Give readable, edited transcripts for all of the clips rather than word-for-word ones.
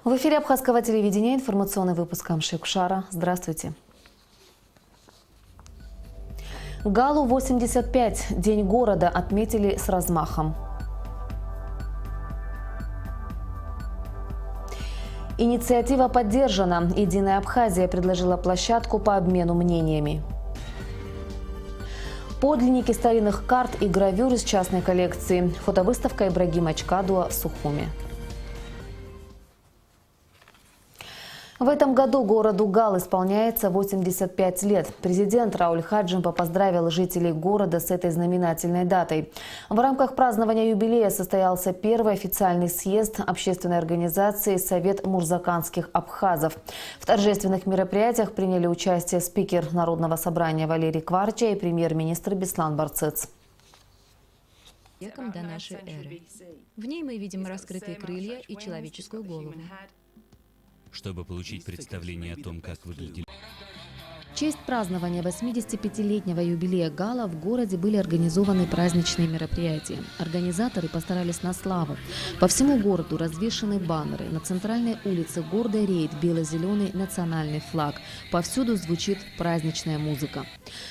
В эфире Абхазского телевидения информационный выпуск Амши-Кушара. Здравствуйте. Галу-85. День города отметили с размахом. Инициатива поддержана. Единая Абхазия предложила площадку по обмену мнениями. Подлинники старинных карт и гравюр из частной коллекции. Фотовыставка Ибрагима Чкадуа в Сухуме. В этом году городу Гал исполняется 85 лет. Президент Рауль Хаджимба поздравил жителей города с этой знаменательной датой. В рамках празднования юбилея состоялся первый официальный съезд общественной организации «Совет мурзаканских абхазов». В торжественных мероприятиях приняли участие спикер Народного собрания Валерий Кварча и премьер-министр Беслан Барцыц. Веком до нашей эры. В ней мы видим раскрытые крылья и человеческую голову. Чтобы получить представление о том, как выглядели. В честь празднования 85-летнего юбилея Гала в городе были организованы праздничные мероприятия. Организаторы постарались на славу. По всему городу развешаны баннеры. На центральной улице гордо реет бело-зеленый национальный флаг. Повсюду звучит праздничная музыка.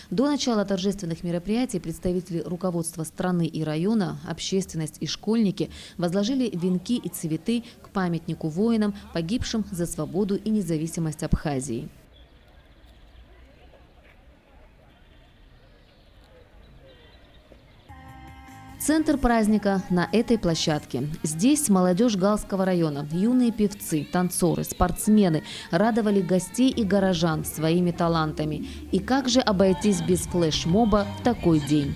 До начала торжественных мероприятий представители руководства страны и района, общественность и школьники возложили венки и цветы к памятнику воинам, погибшим за свободу и независимость Абхазии. Центр праздника на этой площадке. Здесь молодежь Галского района, юные певцы, танцоры, спортсмены радовали гостей и горожан своими талантами. И как же обойтись без флешмоба в такой день?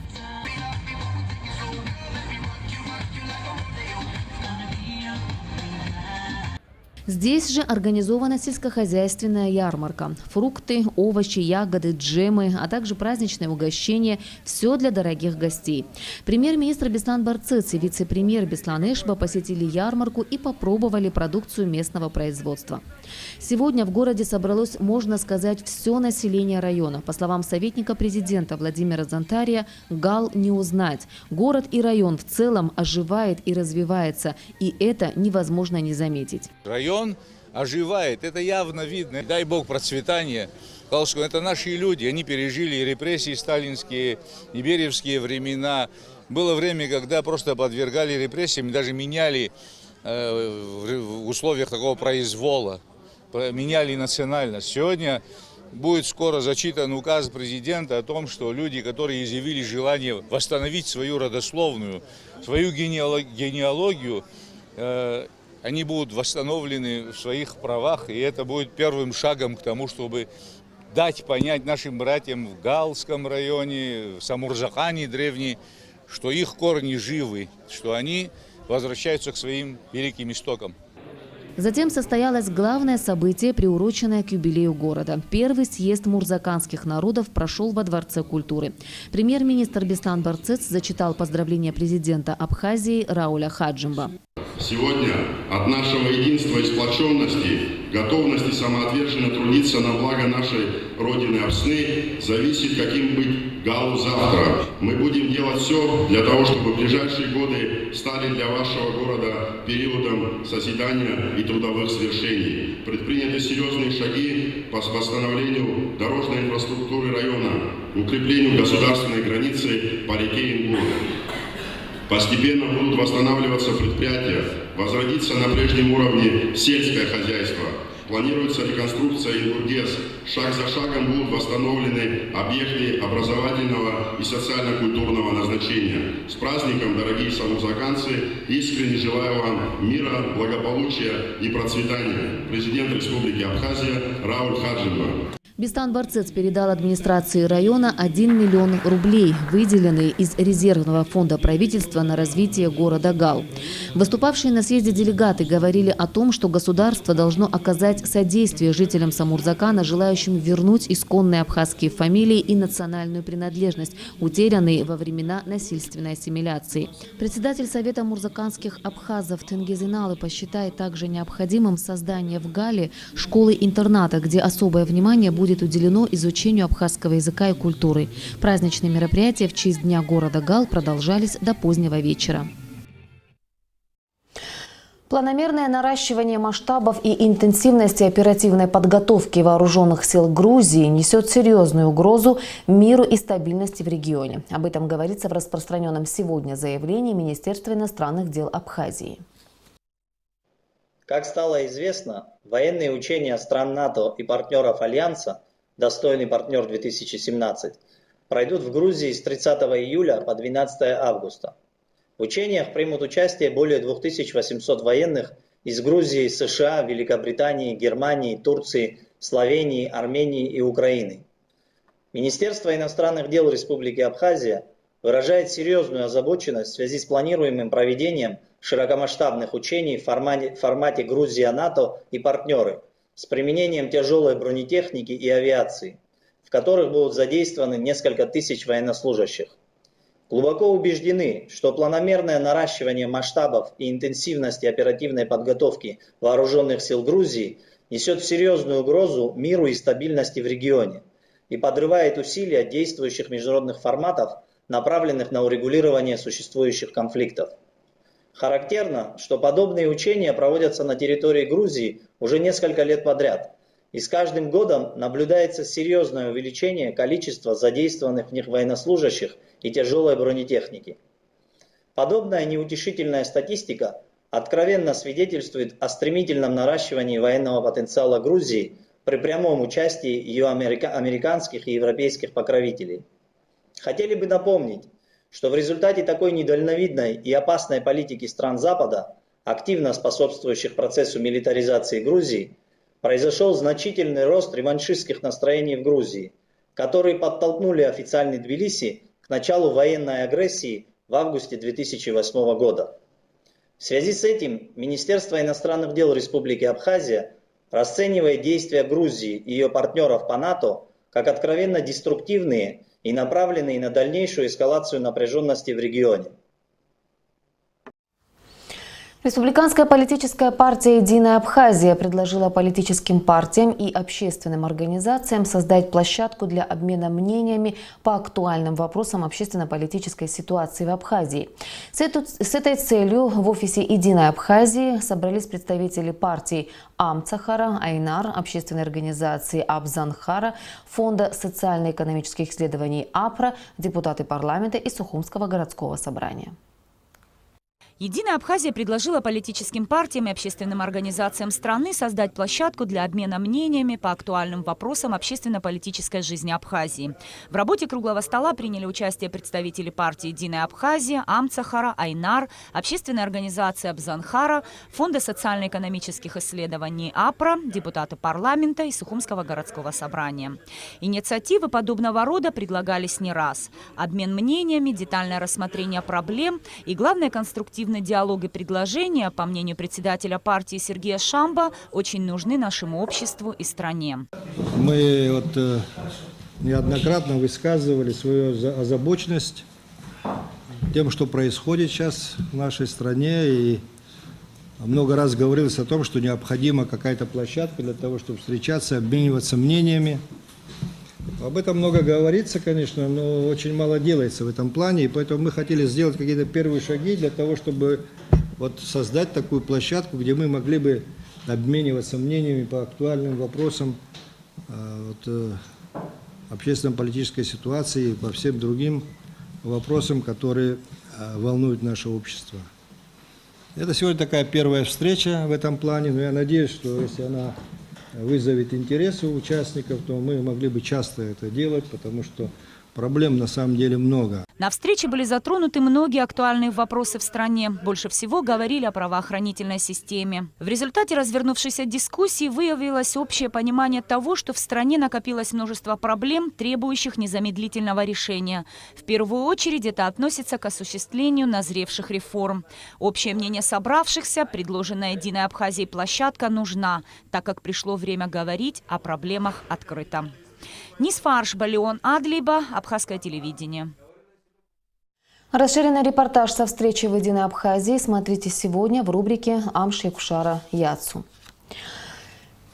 Здесь же организована сельскохозяйственная ярмарка. Фрукты, овощи, ягоды, джемы, а также праздничные угощения – все для дорогих гостей. Премьер-министр Беслан Барцыц и вице-премьер Беслан Эшба посетили ярмарку и попробовали продукцию местного производства. Сегодня в городе собралось, можно сказать, все население района. По словам советника президента Владимира Зонтария, Гал не узнать. Город и район в целом оживает и развивается, и это невозможно не заметить. Район оживает, это явно видно. Дай бог процветания. Это наши люди, они пережили репрессии сталинские, и бериевские времена. Было время, когда просто подвергали репрессиям, даже меняли в условиях такого произвола, меняли национальность. Сегодня будет скоро зачитан указ президента о том, что люди, которые изъявили желание восстановить свою родословную, свою генеалогию, они будут восстановлены в своих правах, и это будет первым шагом к тому, чтобы дать понять нашим братьям в Галском районе, в Самурзакане древней, что их корни живы, что они возвращаются к своим великим истокам. Затем состоялось главное событие, приуроченное к юбилею города. Первый съезд мурзаканских народов прошел во Дворце культуры. Премьер-министр Беслан Барцыц зачитал поздравления президента Абхазии Рауля Хаджимба. Сегодня от нашего единства и сплоченности, готовности самоотверженно трудиться на благо нашей Родины Абсны зависит, каким быть Галу завтра. Мы будем делать все для того, чтобы ближайшие годы стали для вашего города периодом созидания и трудовых свершений. Предприняты серьезные шаги по восстановлению дорожной инфраструктуры района, укреплению государственной границы по реке Ингул. Постепенно будут восстанавливаться предприятия, возродиться на прежнем уровне сельское хозяйство. Планируется реконструкция Ингургес. Шаг за шагом будут восстановлены объекты образовательного и социально-культурного назначения. С праздником, дорогие самурзаканцы! Искренне желаю вам мира, благополучия и процветания. Президент Республики Абхазия Рауль Хаджимба. Беслан Барцыц передал администрации района 1 миллион рублей, выделенные из резервного фонда правительства на развитие города Гал. Выступавшие на съезде делегаты говорили о том, что государство должно оказать содействие жителям Самурзакана, желающим вернуть исконные абхазские фамилии и национальную принадлежность, утерянные во времена насильственной ассимиляции. Председатель Совета мурзаканских абхазов Тенгизиналы посчитает также необходимым создание в Гале школы-интерната, где особое внимание будет уделено изучению абхазского языка и культуры. Праздничные мероприятия в честь Дня города Гал продолжались до позднего вечера. Планомерное наращивание масштабов и интенсивности оперативной подготовки вооруженных сил Грузии несет серьезную угрозу миру и стабильности в регионе. Об этом говорится в распространенном сегодня заявлении Министерства иностранных дел Абхазии. Как стало известно, военные учения стран НАТО и партнеров Альянса «Достойный партнер 2017» пройдут в Грузии с 30 июля по 12 августа. В учениях примут участие более 2800 военных из Грузии, США, Великобритании, Германии, Турции, Словении, Армении и Украины. Министерство иностранных дел Республики Абхазия выражает серьезную озабоченность в связи с планируемым проведением широкомасштабных учений в формате Грузия-НАТО и партнеры с применением тяжелой бронетехники и авиации, в которых будут задействованы несколько тысяч военнослужащих. Глубоко убеждены, что планомерное наращивание масштабов и интенсивности оперативной подготовки вооруженных сил Грузии несет серьезную угрозу миру и стабильности в регионе и подрывает усилия действующих международных форматов, направленных на урегулирование существующих конфликтов. Характерно, что подобные учения проводятся на территории Грузии уже несколько лет подряд, и с каждым годом наблюдается серьезное увеличение количества задействованных в них военнослужащих и тяжелой бронетехники. Подобная неутешительная статистика откровенно свидетельствует о стремительном наращивании военного потенциала Грузии при прямом участии ее американских и европейских покровителей. Хотели бы напомнить, что в результате такой недальновидной и опасной политики стран Запада, активно способствующих процессу милитаризации Грузии, произошел значительный рост реваншистских настроений в Грузии, которые подтолкнули официальный Тбилиси к началу военной агрессии в августе 2008 года. В связи с этим Министерство иностранных дел Республики Абхазия расценивает действия Грузии и ее партнеров по НАТО как откровенно деструктивные и направленные на дальнейшую эскалацию напряженности в регионе. Республиканская политическая партия «Единая Абхазия» предложила политическим партиям и общественным организациям создать площадку для обмена мнениями по актуальным вопросам общественно-политической ситуации в Абхазии. С этой целью в офисе «Единой Абхазии» собрались представители партий Амцахара, Айнар, общественной организации Абзанхара, Фонда социально-экономических исследований АПРА, депутаты парламента и Сухумского городского собрания. «Единая Абхазия» предложила политическим партиям и общественным организациям страны создать площадку для обмена мнениями по актуальным вопросам общественно-политической жизни Абхазии. В работе круглого стола приняли участие представители партии «Единая Абхазия», Амцахара, Айнар, общественной организации Абзанхара, Фонда социально-экономических исследований АПРА, депутаты парламента и Сухумского городского собрания. Инициативы подобного рода предлагались не раз. Обмен мнениями, детальное рассмотрение проблем и, главное, конструктивный диалог и предложения, по мнению председателя партии Сергея Шамба, очень нужны нашему обществу и стране. Мы неоднократно высказывали свою озабоченность тем, что происходит сейчас в нашей стране, и много раз говорилось о том, что необходима какая-то площадка для того, чтобы встречаться, обмениваться мнениями. Об этом много говорится, конечно, но очень мало делается в этом плане, и поэтому мы хотели сделать какие-то первые шаги для того, чтобы создать такую площадку, где мы могли бы обмениваться мнениями по актуальным вопросам общественно-политической ситуации и по всем другим вопросам, которые волнуют наше общество. Это сегодня такая первая встреча в этом плане, но я надеюсь, что если она вызовет интерес у участников, то мы могли бы часто это делать, потому что проблем на самом деле много. На встрече были затронуты многие актуальные вопросы в стране. Больше всего говорили о правоохранительной системе. В результате развернувшейся дискуссии выявилось общее понимание того, что в стране накопилось множество проблем, требующих незамедлительного решения. В первую очередь это относится к осуществлению назревших реформ. Общее мнение собравшихся: предложенная «Единой Абхазией» площадка нужна, так как пришло время говорить о проблемах открыто. Нисфарш Балион Адлиба, Абхазское телевидение. Расширенный репортаж со встречи в «Единой Абхазии» смотрите сегодня в рубрике «Амшекушара Яцу».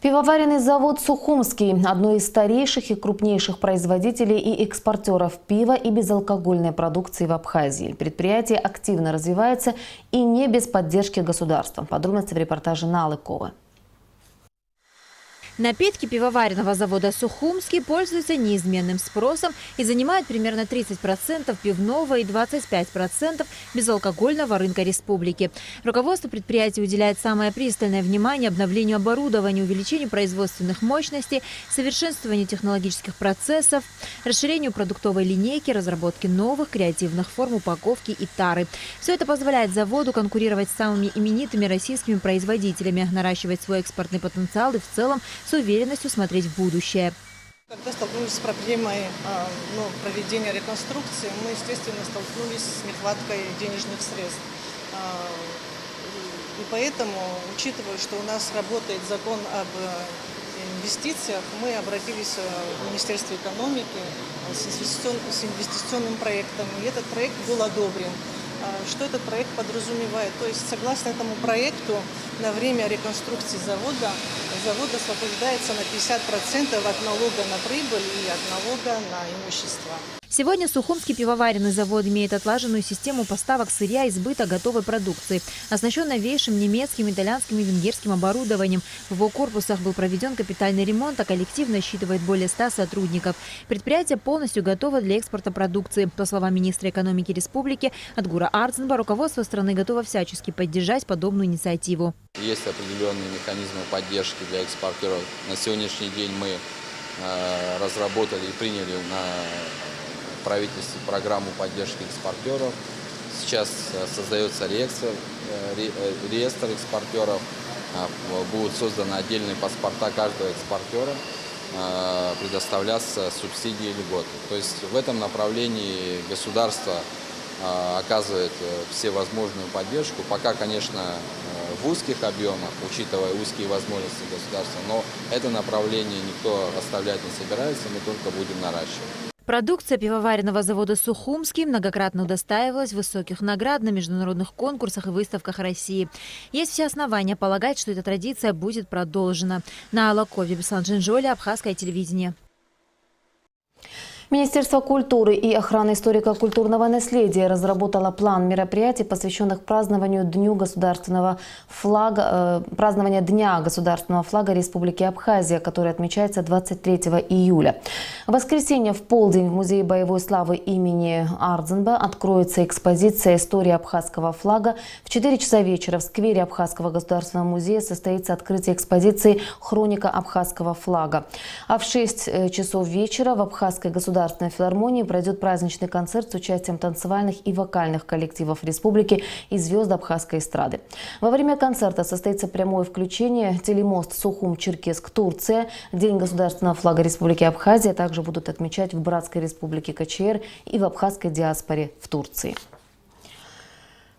Пивоваренный завод «Сухумский» – одно из старейших и крупнейших производителей и экспортеров пива и безалкогольной продукции в Абхазии. Предприятие активно развивается и не без поддержки государства. Подробности в репортаже Налыкова. Напитки пивоваренного завода «Сухумский» пользуются неизменным спросом и занимают примерно 30% пивного и 25% безалкогольного рынка республики. Руководство предприятия уделяет самое пристальное внимание обновлению оборудования, увеличению производственных мощностей, совершенствованию технологических процессов, расширению продуктовой линейки, разработке новых креативных форм упаковки и тары. Все это позволяет заводу конкурировать с самыми именитыми российскими производителями, наращивать свой экспортный потенциал и в целом с уверенностью смотреть в будущее. Когда столкнулись с проблемой проведения реконструкции, мы, естественно, столкнулись с нехваткой денежных средств. И поэтому, учитывая, что у нас работает закон об инвестициях, мы обратились в Министерство экономики с инвестиционным проектом, и этот проект был одобрен. Что этот проект подразумевает? То есть, согласно этому проекту, на время реконструкции завод освобождается на 50% от налога на прибыль и от налога на имущество. Сегодня Сухумский пивоваренный завод имеет отлаженную систему поставок сырья и сбыта готовой продукции, оснащен новейшим немецким, итальянским и венгерским оборудованием. В его корпусах был проведен капитальный ремонт, а коллектив насчитывает более 100 сотрудников. Предприятие полностью готово для экспорта продукции. По словам министра экономики республики Отгура Арцинба, руководство страны готово всячески поддержать подобную инициативу. Есть определенные механизмы поддержки для экспортеров. На сегодняшний день мы разработали и приняли на правительстве программу поддержки экспортеров. Сейчас создается реестр экспортеров. Будут созданы отдельные паспорта каждого экспортера, предоставляться субсидии и льготы. То есть в этом направлении государство оказывает всевозможную поддержку. Пока, конечно, в узких объемах, учитывая узкие возможности государства, но это направление никто оставлять не собирается, мы только будем наращивать. Продукция пивоваренного завода «Сухумский» многократно удостаивалась высоких наград на международных конкурсах и выставках России. Есть все основания полагать, что эта традиция будет продолжена. На Алакове, Беслан Джинжоли, Абхазское телевидение. Министерство культуры и охраны историко-культурного наследия разработало план мероприятий, посвященных празднованию Дня государственного флага Республики Абхазия, который отмечается 23 июля. В воскресенье в полдень в Музее боевой славы имени Ардзинба откроется экспозиция «История абхазского флага». В 4 часа вечера в сквере Абхазского государственного музея состоится открытие экспозиции «Хроника абхазского флага». А в 6 часов вечера в Абхазской государственной филармонии пройдет праздничный концерт с участием танцевальных и вокальных коллективов республики и звезд абхазской эстрады. Во время концерта состоится прямое включение телемост Сухум-Черкесск, Турция. День государственного флага Республики Абхазия также будут отмечать в Братской Республике КЧР и в абхазской диаспоре в Турции.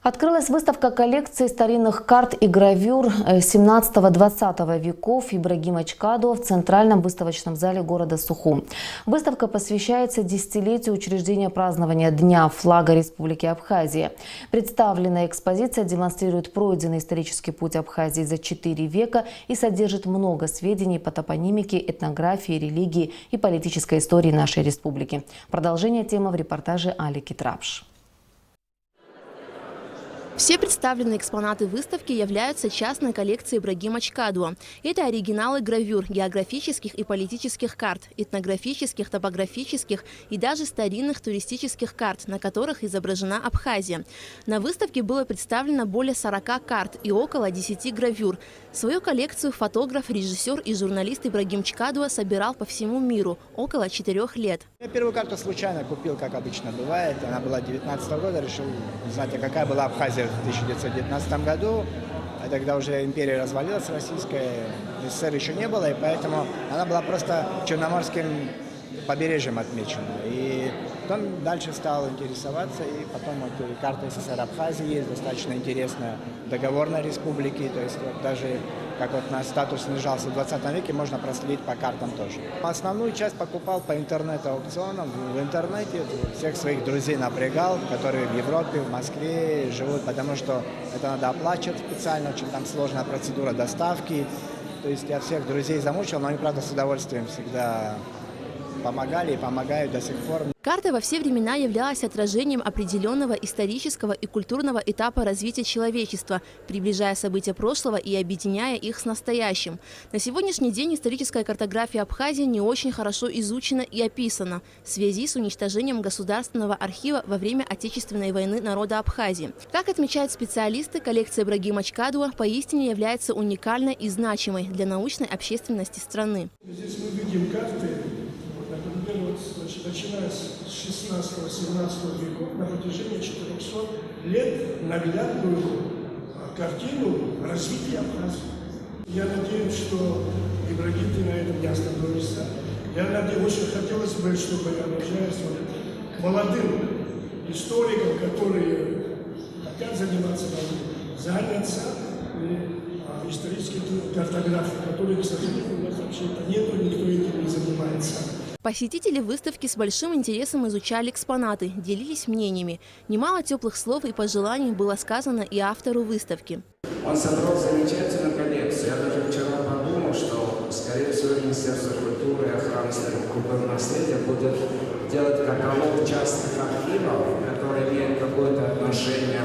Открылась выставка коллекции старинных карт и гравюр 17-20 веков Ибрагима Чкадуа в Центральном выставочном зале города Сухум. Выставка посвящается десятилетию учреждения празднования Дня флага Республики Абхазия. Представленная экспозиция демонстрирует пройденный исторический путь Абхазии за 4 века и содержит много сведений по топонимике, этнографии, религии и политической истории нашей республики. Продолжение темы в репортаже Али Китрапш. Все представленные экспонаты выставки являются частной коллекцией Ибрагима Чкадуа. Это оригиналы гравюр, географических и политических карт, этнографических, топографических и даже старинных туристических карт, на которых изображена Абхазия. На выставке было представлено более 40 карт и около 10 гравюр. Свою коллекцию фотограф, режиссер и журналист Ибрагим Чкадуа собирал по всему миру около 4 лет. Я первую карту случайно купил, как обычно бывает. Она была 19 года, решил узнать, какая была Абхазия в 1919 году. А тогда уже империя развалилась российская, СССР еще не было, и поэтому она была просто черноморским побережьем отмечена. И потом дальше стал интересоваться, и потом вот карта СССР Абхазии есть, достаточно интересная, договорной республики, то есть вот даже как вот на статус снижался в 20 веке, можно проследить по картам тоже. Основную часть покупал по интернет-аукционам, в интернете, всех своих друзей напрягал, которые в Европе, в Москве живут, потому что это надо оплачивать специально, очень там сложная процедура доставки. То есть я всех друзей замучил, но они, правда, с удовольствием всегда помогали и помогают до сих пор. Карта во все времена являлась отражением определенного исторического и культурного этапа развития человечества, приближая события прошлого и объединяя их с настоящим. На сегодняшний день историческая картография Абхазии не очень хорошо изучена и описана в связи с уничтожением Государственного архива во время Отечественной войны народа Абхазии. Как отмечают специалисты, коллекция Ибрагима Чкадуа поистине является уникальной и значимой для научной общественности страны. Здесь мы видим карты. Например, начиная с 16-17 веков на протяжении 400 лет наглядную картину развития Абхазии. Я надеюсь, что Ибрагим, ты на этом не остановишься. Я надеюсь, очень хотелось бы, чтобы, обращаясь к молодым историкам, которые хотят заниматься наукой, заняться исторической картографией, которой, к сожалению, у нас вообще-то нету, никто этим не занимается. Посетители выставки с большим интересом изучали экспонаты, делились мнениями. Немало теплых слов и пожеланий было сказано и автору выставки. Он собрал замечательную коллекцию. Я даже вчера подумал, что, скорее всего, Министерство культуры и охраны культурного наследия будет делать каталог частных архивов, которые имеют какое-то отношение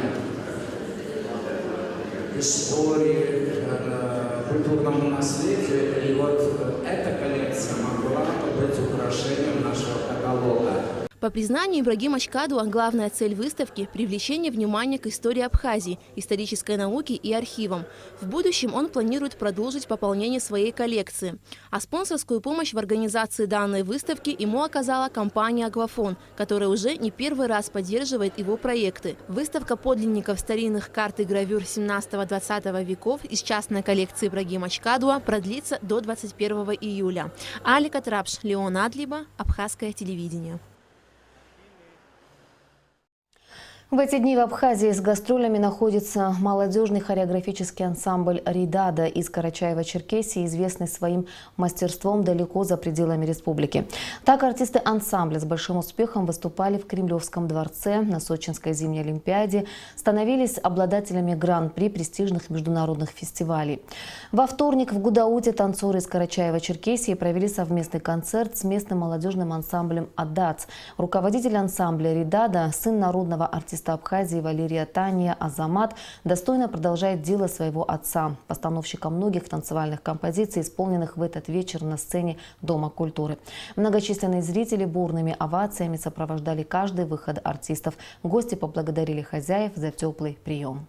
к истории, к культурному наследию. И вот эта коллекция могла быть украшением нашего каталога. По признанию Ибрагима Чкадуа, главная цель выставки – привлечение внимания к истории Абхазии, исторической науке и архивам. В будущем он планирует продолжить пополнение своей коллекции. А спонсорскую помощь в организации данной выставки ему оказала компания «Аквафон», которая уже не первый раз поддерживает его проекты. Выставка подлинников старинных карт и гравюр 17-20 веков из частной коллекции Ибрагима Чкадуа продлится до 21 июля. Алика Трапш, Леон Адлиба, Абхазское телевидение. В эти дни в Абхазии с гастролями находится молодежный хореографический ансамбль «Ридада» из Карачаева-Черкесии, известный своим мастерством далеко за пределами республики. Так артисты ансамбля с большим успехом выступали в Кремлевском дворце, на Сочинской зимней олимпиаде, становились обладателями гран-при престижных международных фестивалей. Во вторник в Гудауте танцоры из Карачаева-Черкесии провели совместный концерт с местным молодежным ансамблем «Адац». Руководитель ансамбля «Ридада», сын народного артиста Абхазии Валерия Тания Азамат, достойно продолжает дело своего отца, постановщика многих танцевальных композиций, исполненных в этот вечер на сцене Дома культуры. Многочисленные зрители бурными овациями сопровождали каждый выход артистов. Гости поблагодарили хозяев за теплый прием.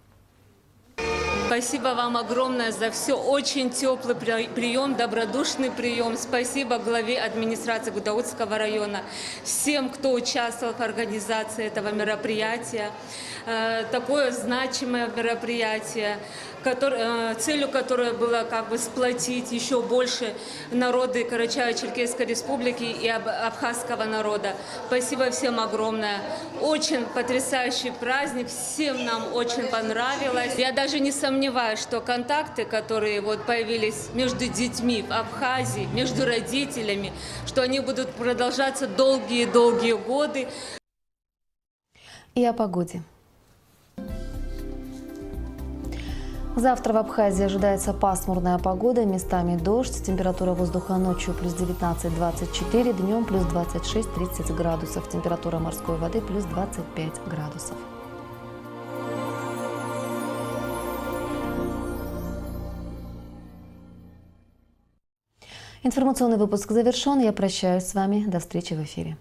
Спасибо вам огромное за все. Очень теплый прием, добродушный прием. Спасибо главе администрации Гудаутского района, всем, кто участвовал в организации этого мероприятия. Такое значимое мероприятие, целью которого было сплотить еще больше народы Карачаево-Черкесской республики и абхазского народа. Спасибо всем огромное. Очень потрясающий праздник, всем нам очень понравилось. Я даже не сомневаюсь, что контакты, которые появились между детьми в Абхазии, между родителями, что они будут продолжаться долгие-долгие годы. И о погоде. Завтра в Абхазии ожидается пасмурная погода, местами дождь. Температура воздуха ночью плюс 19-24, днем плюс 26-30 градусов. Температура морской воды плюс 25 градусов. Информационный выпуск завершен. Я прощаюсь с вами. До встречи в эфире.